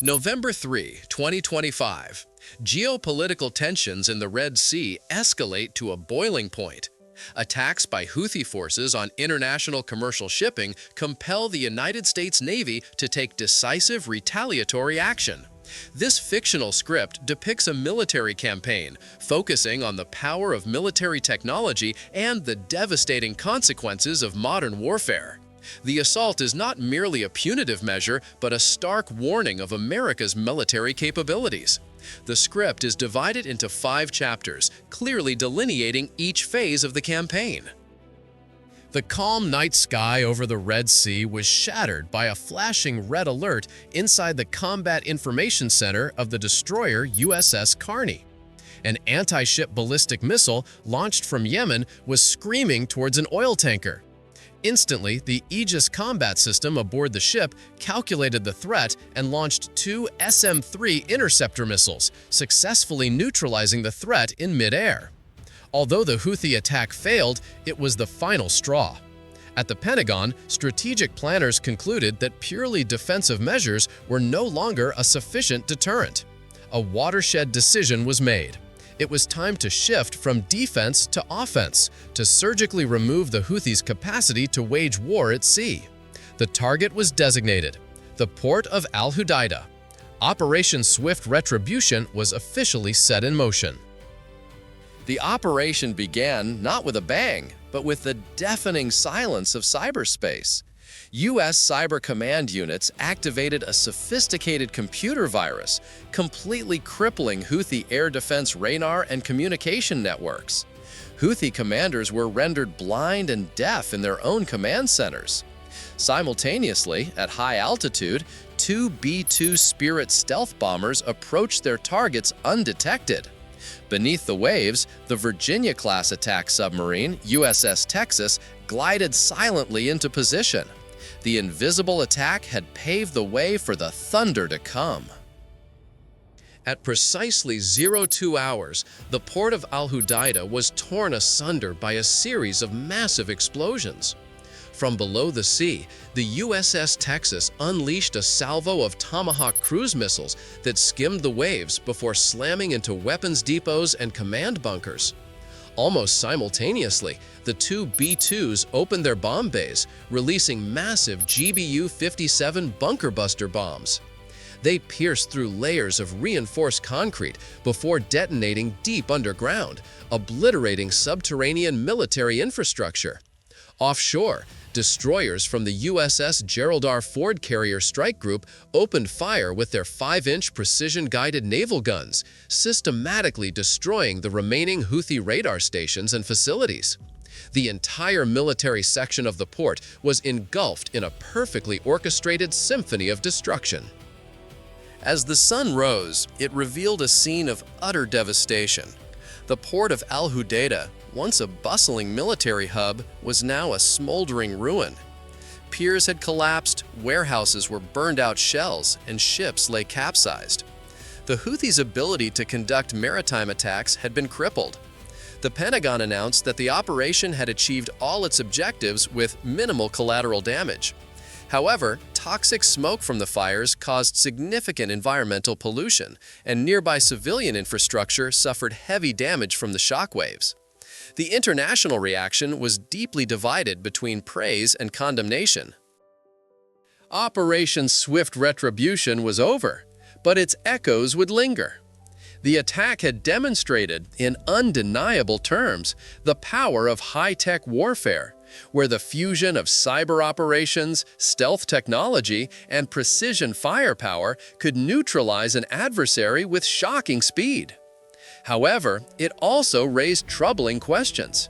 November 3, 2025. Geopolitical tensions in the Red Sea escalate to a boiling point. Attacks by Houthi forces on international commercial shipping compel the United States Navy to take decisive retaliatory action. This fictional script depicts a military campaign focusing on the power of military technology and the devastating consequences of modern warfare. The assault is not merely a punitive measure, but a stark warning of America's military capabilities. The script is divided into 5 chapters, clearly delineating each phase of the campaign. The calm night sky over the Red Sea was shattered by a flashing red alert inside the Combat Information Center of the destroyer USS Carney. An anti-ship ballistic missile launched from Yemen was screaming towards an oil tanker. Instantly, the Aegis combat system aboard the ship calculated the threat and launched 2 SM-3 interceptor missiles, successfully neutralizing the threat in mid-air. Although the Houthi attack failed, it was the final straw. At the Pentagon, strategic planners concluded that purely defensive measures were no longer a sufficient deterrent. A watershed decision was made. It was time to shift from defense to offense, to surgically remove the Houthis' capacity to wage war at sea. The target was designated: the port of Al Hudaydah. Operation Swift Retribution was officially set in motion. The operation began not with a bang, but with the deafening silence of cyberspace. U.S. Cyber Command units activated a sophisticated computer virus, completely crippling Houthi air defense radar and communication networks. Houthi commanders were rendered blind and deaf in their own command centers. Simultaneously, at high altitude, 2 B-2 Spirit stealth bombers approached their targets undetected. Beneath the waves, the Virginia-class attack submarine, USS Texas, glided silently into position. The invisible attack had paved the way for the thunder to come. At precisely 02 hours, the port of Al Hudaydah was torn asunder by a series of massive explosions. From below the sea, the USS Texas unleashed a salvo of Tomahawk cruise missiles that skimmed the waves before slamming into weapons depots and command bunkers. Almost simultaneously, the 2 B-2s opened their bomb bays, releasing massive GBU-57 bunker buster bombs. They pierced through layers of reinforced concrete before detonating deep underground, obliterating subterranean military infrastructure. Offshore, destroyers from the USS Gerald R. Ford carrier strike group opened fire with their 5-inch precision-guided naval guns, systematically destroying the remaining Houthi radar stations and facilities. The entire military section of the port was engulfed in a perfectly orchestrated symphony of destruction. As the sun rose, it revealed a scene of utter devastation. The port of Al Hudaydah, once a bustling military hub, was now a smoldering ruin. Piers had collapsed, warehouses were burned out shells, and ships lay capsized. The Houthis' ability to conduct maritime attacks had been crippled. The Pentagon announced that the operation had achieved all its objectives with minimal collateral damage. However, toxic smoke from the fires caused significant environmental pollution, and nearby civilian infrastructure suffered heavy damage from the shockwaves. The international reaction was deeply divided between praise and condemnation. Operation Swift Retribution was over, but its echoes would linger. The attack had demonstrated, in undeniable terms, the power of high-tech warfare, where the fusion of cyber operations, stealth technology, and precision firepower could neutralize an adversary with shocking speed. However, it also raised troubling questions.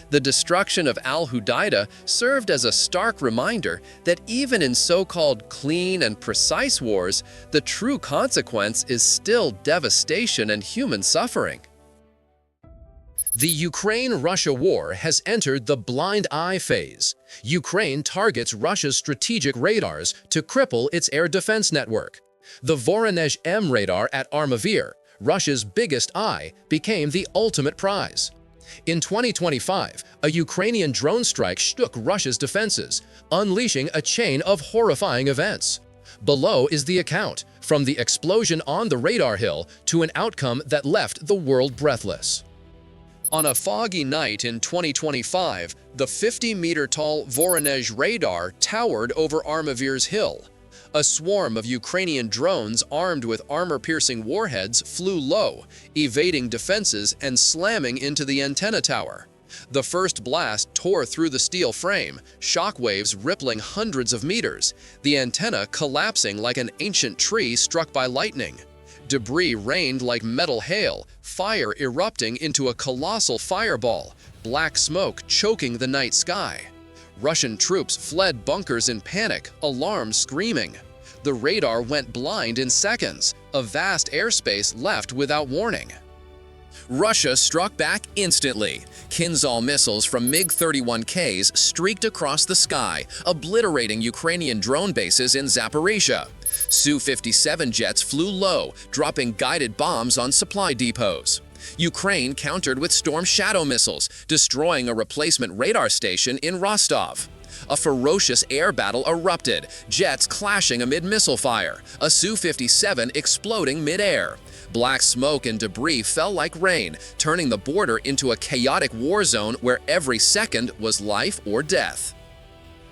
The destruction of Al Hudaydah served as a stark reminder that even in so-called clean and precise wars, the true consequence is still devastation and human suffering. The Ukraine-Russia war has entered the blind eye phase. Ukraine targets Russia's strategic radars to cripple its air defense network. The Voronezh M radar at Armavir, Russia's biggest eye, became the ultimate prize. In 2025, a Ukrainian drone strike shook Russia's defenses, unleashing a chain of horrifying events. Below is the account, from the explosion on the radar hill to an outcome that left the world breathless. On a foggy night in 2025, the 50-meter-tall Voronezh radar towered over Armavir's hill. A swarm of Ukrainian drones armed with armor-piercing warheads flew low, evading defenses and slamming into the antenna tower. The first blast tore through the steel frame, shockwaves rippling hundreds of meters, the antenna collapsing like an ancient tree struck by lightning. Debris rained like metal hail, fire erupting into a colossal fireball, black smoke choking the night sky. Russian troops fled bunkers in panic, alarms screaming. The radar went blind in seconds, a vast airspace left without warning. Russia struck back instantly. Kinzhal missiles from MiG-31Ks streaked across the sky, obliterating Ukrainian drone bases in Zaporizhia. Su-57 jets flew low, dropping guided bombs on supply depots. Ukraine countered with Storm Shadow missiles, destroying a replacement radar station in Rostov. A ferocious air battle erupted, jets clashing amid missile fire, a Su-57 exploding mid-air. Black smoke and debris fell like rain, turning the border into a chaotic war zone where every second was life or death.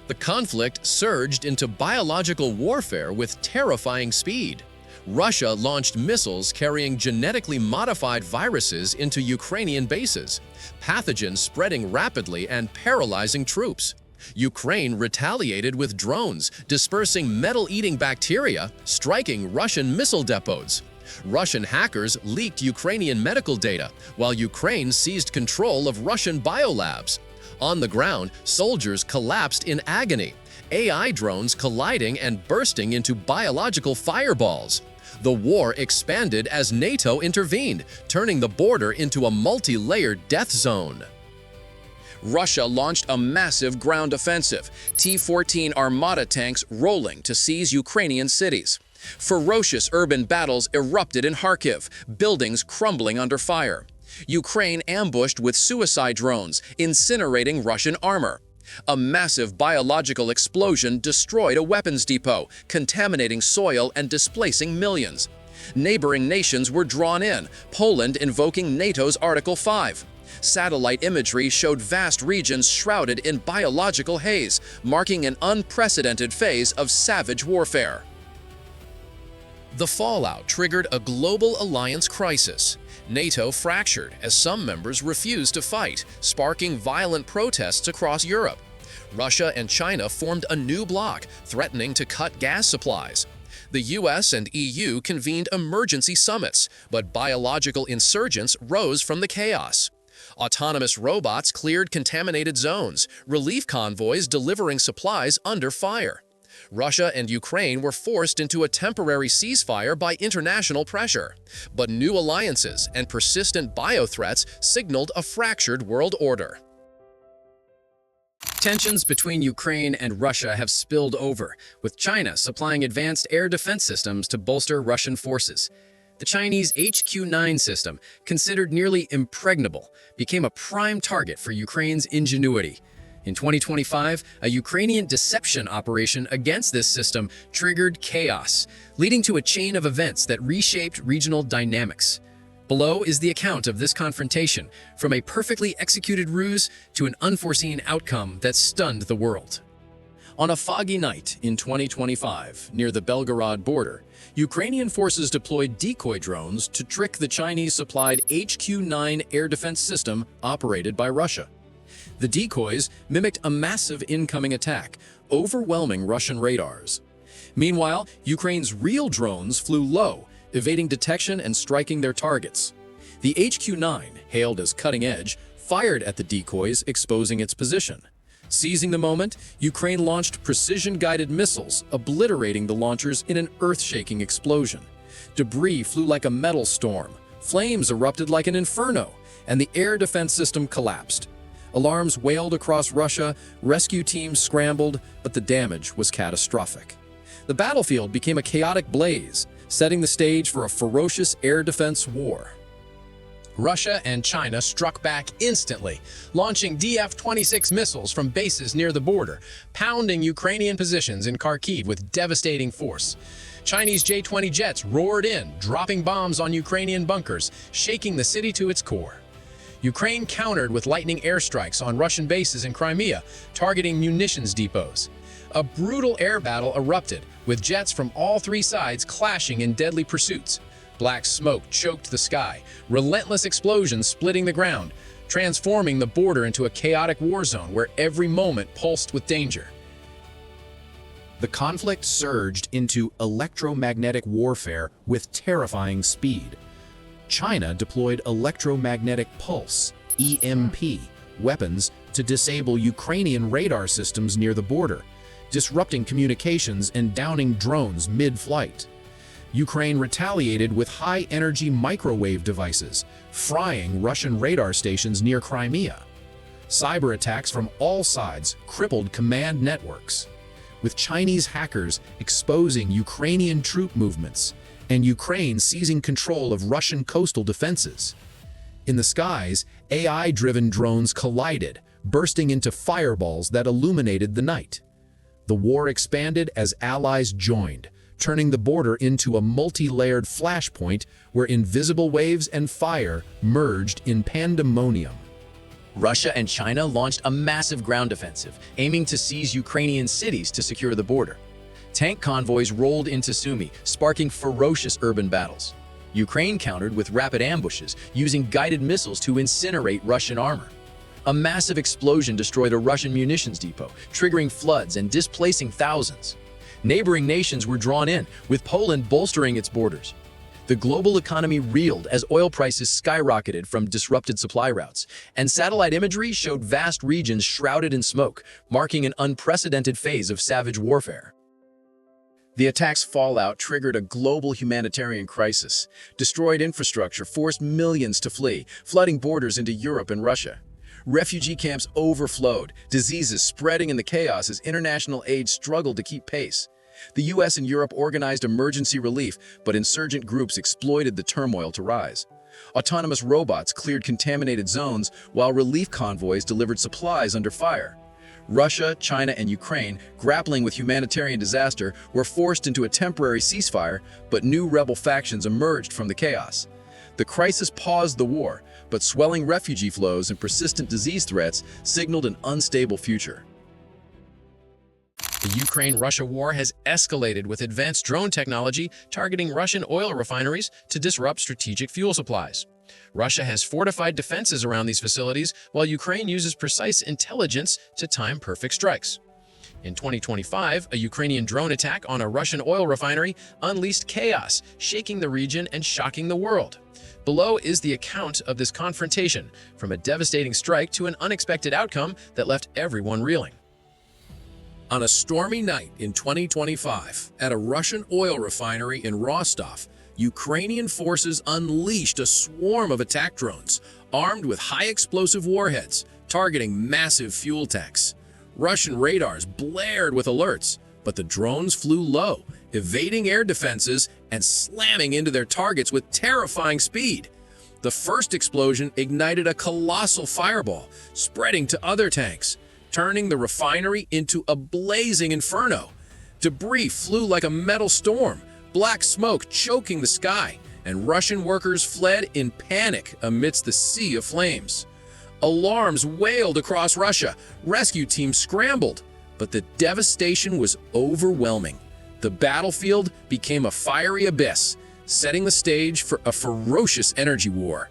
The conflict surged into biological warfare with terrifying speed. Russia launched missiles carrying genetically modified viruses into Ukrainian bases, pathogens spreading rapidly and paralyzing troops. Ukraine retaliated with drones, dispersing metal-eating bacteria, striking Russian missile depots. Russian hackers leaked Ukrainian medical data, while Ukraine seized control of Russian biolabs. On the ground, soldiers collapsed in agony, AI drones colliding and bursting into biological fireballs. The war expanded as NATO intervened, turning the border into a multi-layered death zone. Russia launched a massive ground offensive, T-14 Armata tanks rolling to seize Ukrainian cities. Ferocious urban battles erupted in Kharkiv, buildings crumbling under fire. Ukraine ambushed with suicide drones, incinerating Russian armor. A massive biological explosion destroyed a weapons depot, contaminating soil and displacing millions. Neighboring nations were drawn in, Poland invoking NATO's Article 5. Satellite imagery showed vast regions shrouded in biological haze, marking an unprecedented phase of savage warfare. The fallout triggered a global alliance crisis. NATO fractured as some members refused to fight, sparking violent protests across Europe. Russia and China formed a new bloc, threatening to cut gas supplies. The US and EU convened emergency summits, but biological insurgents rose from the chaos. Autonomous robots cleared contaminated zones, relief convoys delivering supplies under fire. Russia and Ukraine were forced into a temporary ceasefire by international pressure, but new alliances and persistent biothreats signaled a fractured world order. Tensions between Ukraine and Russia have spilled over, with China supplying advanced air defense systems to bolster Russian forces. The Chinese HQ-9 system, considered nearly impregnable, became a prime target for Ukraine's ingenuity. In 2025, a Ukrainian deception operation against this system triggered chaos, leading to a chain of events that reshaped regional dynamics. Below is the account of this confrontation, from a perfectly executed ruse to an unforeseen outcome that stunned the world. On a foggy night in 2025, near the Belgorod border, Ukrainian forces deployed decoy drones to trick the Chinese-supplied HQ-9 air defense system operated by Russia. The decoys mimicked a massive incoming attack, overwhelming Russian radars. Meanwhile, Ukraine's real drones flew low, evading detection and striking their targets. The HQ-9, hailed as cutting-edge, fired at the decoys, exposing its position. Seizing the moment, Ukraine launched precision-guided missiles, obliterating the launchers in an earth-shaking explosion. Debris flew like a metal storm, flames erupted like an inferno, and the air defense system collapsed. Alarms wailed across Russia, rescue teams scrambled, but the damage was catastrophic. The battlefield became a chaotic blaze, setting the stage for a ferocious air defense war. Russia and China struck back instantly, launching DF-26 missiles from bases near the border, pounding Ukrainian positions in Kharkiv with devastating force. Chinese J-20 jets roared in, dropping bombs on Ukrainian bunkers, shaking the city to its core. Ukraine countered with lightning airstrikes on Russian bases in Crimea, targeting munitions depots. A brutal air battle erupted, with jets from all three sides clashing in deadly pursuits. Black smoke choked the sky, relentless explosions splitting the ground, transforming the border into a chaotic war zone where every moment pulsed with danger. The conflict surged into electromagnetic warfare with terrifying speed. China deployed electromagnetic pulse, EMP, weapons to disable Ukrainian radar systems near the border, disrupting communications and downing drones mid-flight. Ukraine retaliated with high-energy microwave devices, frying Russian radar stations near Crimea. Cyberattacks from all sides crippled command networks, with Chinese hackers exposing Ukrainian troop movements and Ukraine seizing control of Russian coastal defenses. In the skies, AI-driven drones collided, bursting into fireballs that illuminated the night. The war expanded as allies joined, turning the border into a multi-layered flashpoint where invisible waves and fire merged in pandemonium. Russia and China launched a massive ground offensive, aiming to seize Ukrainian cities to secure the border. Tank convoys rolled into Sumy, sparking ferocious urban battles. Ukraine countered with rapid ambushes, using guided missiles to incinerate Russian armor. A massive explosion destroyed a Russian munitions depot, triggering floods and displacing thousands. Neighboring nations were drawn in, with Poland bolstering its borders. The global economy reeled as oil prices skyrocketed from disrupted supply routes, and satellite imagery showed vast regions shrouded in smoke, marking an unprecedented phase of savage warfare. The attack's fallout triggered a global humanitarian crisis. Destroyed infrastructure forced millions to flee, flooding borders into Europe and Russia. Refugee camps overflowed, diseases spreading in the chaos as international aid struggled to keep pace. The US and Europe organized emergency relief, but insurgent groups exploited the turmoil to rise. Autonomous robots cleared contaminated zones, while relief convoys delivered supplies under fire. Russia, China, and Ukraine, grappling with humanitarian disaster, were forced into a temporary ceasefire, but new rebel factions emerged from the chaos. The crisis paused the war, but swelling refugee flows and persistent disease threats signaled an unstable future. The Ukraine-Russia war has escalated with advanced drone technology targeting Russian oil refineries to disrupt strategic fuel supplies. Russia has fortified defenses around these facilities, while Ukraine uses precise intelligence to time perfect strikes. In 2025, a Ukrainian drone attack on a Russian oil refinery unleashed chaos, shaking the region and shocking the world. Below is the account of this confrontation, from a devastating strike to an unexpected outcome that left everyone reeling. On a stormy night in 2025, at a Russian oil refinery in Rostov, Ukrainian forces unleashed a swarm of attack drones, armed with high-explosive warheads, targeting massive fuel tanks. Russian radars blared with alerts, but the drones flew low, evading air defenses and slamming into their targets with terrifying speed. The first explosion ignited a colossal fireball, spreading to other tanks, turning the refinery into a blazing inferno. Debris flew like a metal storm, black smoke choking the sky, and Russian workers fled in panic amidst the sea of flames. Alarms wailed across Russia, rescue teams scrambled, but the devastation was overwhelming. The battlefield became a fiery abyss, setting the stage for a ferocious energy war.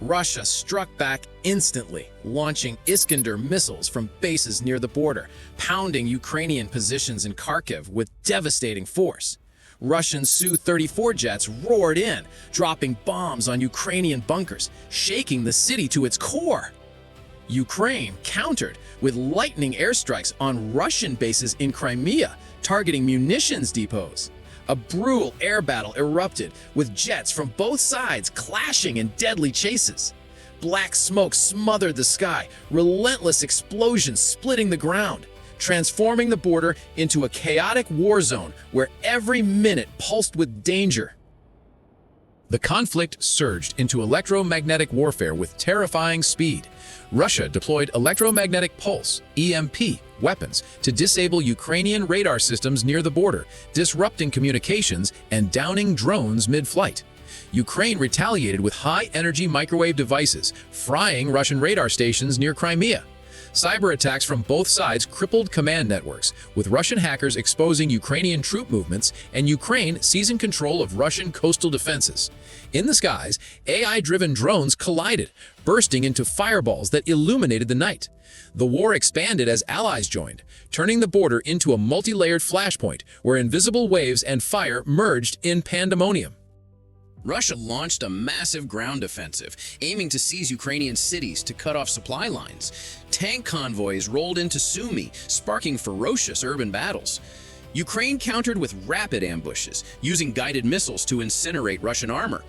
Russia struck back instantly, launching Iskander missiles from bases near the border, pounding Ukrainian positions in Kharkiv with devastating force. Russian Su-34 jets roared in, dropping bombs on Ukrainian bunkers, shaking the city to its core. Ukraine countered with lightning airstrikes on Russian bases in Crimea, targeting munitions depots. A brutal air battle erupted, with jets from both sides clashing in deadly chases. Black smoke smothered the sky, relentless explosions splitting the ground, transforming the border into a chaotic war zone where every minute pulsed with danger. The conflict surged into electromagnetic warfare with terrifying speed. Russia deployed electromagnetic pulse (EMP) weapons to disable Ukrainian radar systems near the border, disrupting communications and downing drones mid-flight. Ukraine retaliated with high-energy microwave devices, frying Russian radar stations near Crimea. Cyberattacks from both sides crippled command networks, with Russian hackers exposing Ukrainian troop movements and Ukraine seizing control of Russian coastal defenses. In the skies, AI-driven drones collided, bursting into fireballs that illuminated the night. The war expanded as allies joined, turning the border into a multi-layered flashpoint where invisible waves and fire merged in pandemonium. Russia launched a massive ground offensive, aiming to seize Ukrainian cities to cut off supply lines. Tank convoys rolled into Sumy, sparking ferocious urban battles. Ukraine countered with rapid ambushes, using guided missiles to incinerate Russian armor.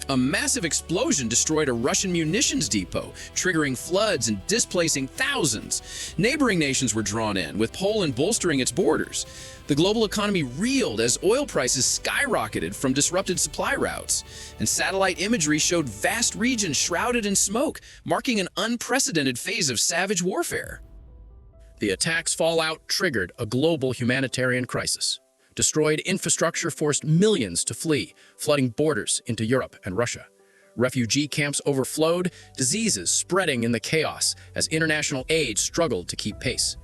A massive explosion destroyed a Russian munitions depot, triggering floods and displacing thousands. Neighboring nations were drawn in, with Poland bolstering its borders. The global economy reeled as oil prices skyrocketed from disrupted supply routes, and satellite imagery showed vast regions shrouded in smoke, marking an unprecedented phase of savage warfare. The attack's fallout triggered a global humanitarian crisis. Destroyed infrastructure forced millions to flee, flooding borders into Europe and Russia. Refugee camps overflowed, diseases spreading in the chaos as international aid struggled to keep pace.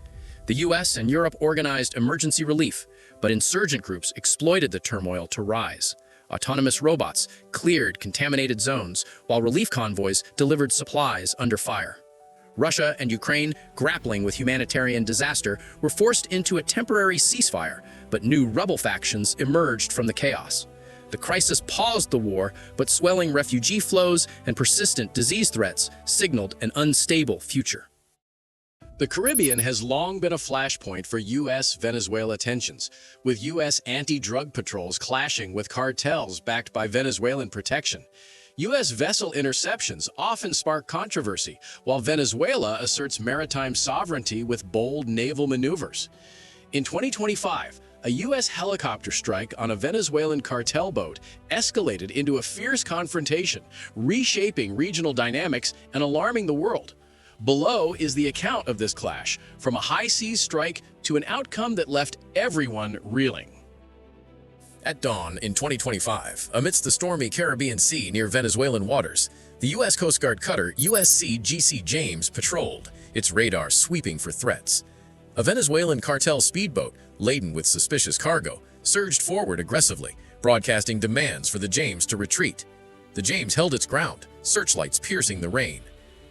The US and Europe organized emergency relief, but insurgent groups exploited the turmoil to rise. Autonomous robots cleared contaminated zones, while relief convoys delivered supplies under fire. Russia and Ukraine, grappling with humanitarian disaster, were forced into a temporary ceasefire, but new rebel factions emerged from the chaos. The crisis paused the war, but swelling refugee flows and persistent disease threats signaled an unstable future. The Caribbean has long been a flashpoint for U.S.-Venezuela tensions, with U.S. anti-drug patrols clashing with cartels backed by Venezuelan protection. U.S. vessel interceptions often spark controversy, while Venezuela asserts maritime sovereignty with bold naval maneuvers. In 2025, a U.S. helicopter strike on a Venezuelan cartel boat escalated into a fierce confrontation, reshaping regional dynamics and alarming the world. Below is the account of this clash, from a high-seas strike to an outcome that left everyone reeling. At dawn in 2025, amidst the stormy Caribbean Sea near Venezuelan waters, the U.S. Coast Guard cutter USC James patrolled, its radar sweeping for threats. A Venezuelan cartel speedboat, laden with suspicious cargo, surged forward aggressively, broadcasting demands for the James to retreat. The James held its ground, searchlights piercing the rain.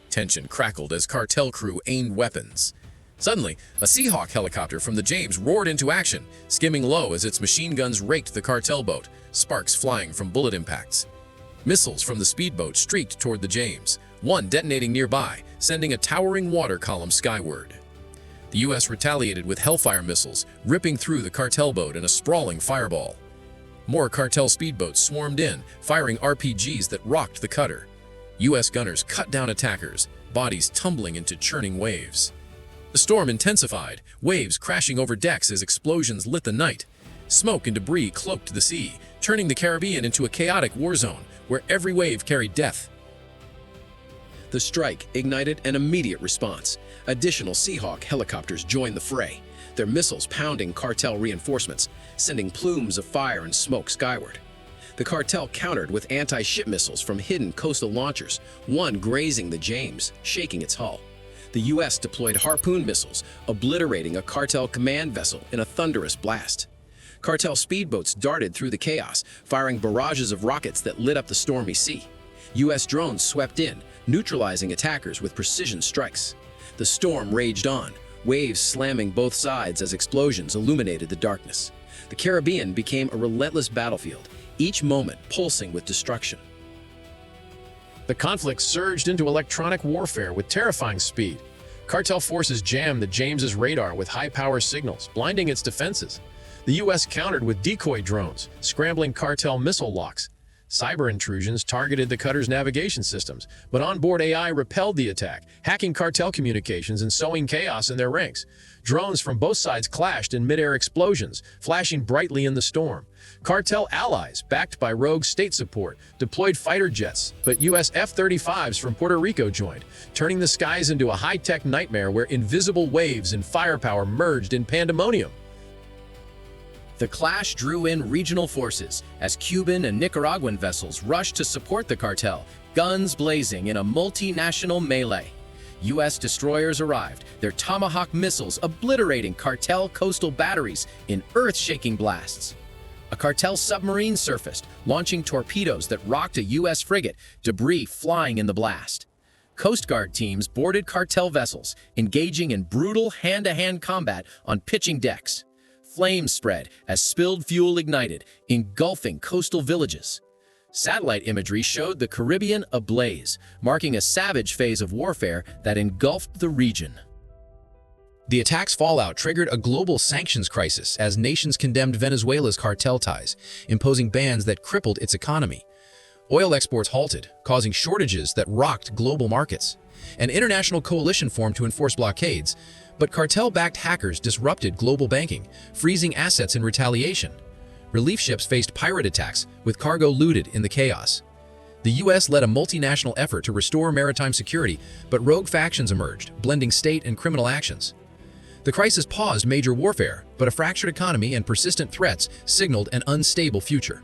Tension crackled as cartel crew aimed weapons. Suddenly, a Seahawk helicopter from the James roared into action, skimming low as its machine guns raked the cartel boat, sparks flying from bullet impacts. Missiles from the speedboat streaked toward the James, one detonating nearby, sending a towering water column skyward. The U.S. retaliated with Hellfire missiles, ripping through the cartel boat in a sprawling fireball. More cartel speedboats swarmed in, firing RPGs that rocked the cutter. U.S. gunners cut down attackers, bodies tumbling into churning waves. The storm intensified, waves crashing over decks as explosions lit the night. Smoke and debris cloaked the sea, turning the Caribbean into a chaotic war zone where every wave carried death. The strike ignited an immediate response. Additional Seahawk helicopters joined the fray, their missiles pounding cartel reinforcements, sending plumes of fire and smoke skyward. The cartel countered with anti-ship missiles from hidden coastal launchers, one grazing the James, shaking its hull. The U.S. deployed Harpoon missiles, obliterating a cartel command vessel in a thunderous blast. Cartel speedboats darted through the chaos, firing barrages of rockets that lit up the stormy sea. U.S. drones swept in, neutralizing attackers with precision strikes. The storm raged on, waves slamming both sides as explosions illuminated the darkness. The Caribbean became a relentless battlefield, each moment pulsing with destruction. The conflict surged into electronic warfare with terrifying speed. Cartel forces jammed the James's radar with high-power signals, blinding its defenses. The U.S. countered with decoy drones, scrambling cartel missile locks. Cyber intrusions targeted the cutter's navigation systems, but onboard AI repelled the attack, hacking cartel communications and sowing chaos in their ranks. Drones from both sides clashed in mid-air explosions, flashing brightly in the storm. Cartel allies, backed by rogue state support, deployed fighter jets, but U.S. F-35s from Puerto Rico joined, turning the skies into a high-tech nightmare where invisible waves and firepower merged in pandemonium. The clash drew in regional forces as Cuban and Nicaraguan vessels rushed to support the cartel, guns blazing in a multinational melee. U.S. destroyers arrived, their Tomahawk missiles obliterating cartel coastal batteries in earth-shaking blasts. A cartel submarine surfaced, launching torpedoes that rocked a U.S. frigate, debris flying in the blast. Coast Guard teams boarded cartel vessels, engaging in brutal hand-to-hand combat on pitching decks. Flames spread as spilled fuel ignited, engulfing coastal villages. Satellite imagery showed the Caribbean ablaze, marking a savage phase of warfare that engulfed the region. The attack's fallout triggered a global sanctions crisis as nations condemned Venezuela's cartel ties, imposing bans that crippled its economy. Oil exports halted, causing shortages that rocked global markets. An international coalition formed to enforce blockades, but cartel-backed hackers disrupted global banking, freezing assets in retaliation. Relief ships faced pirate attacks, with cargo looted in the chaos. The U.S. led a multinational effort to restore maritime security, but rogue factions emerged, blending state and criminal actions. The crisis paused major warfare, but a fractured economy and persistent threats signaled an unstable future.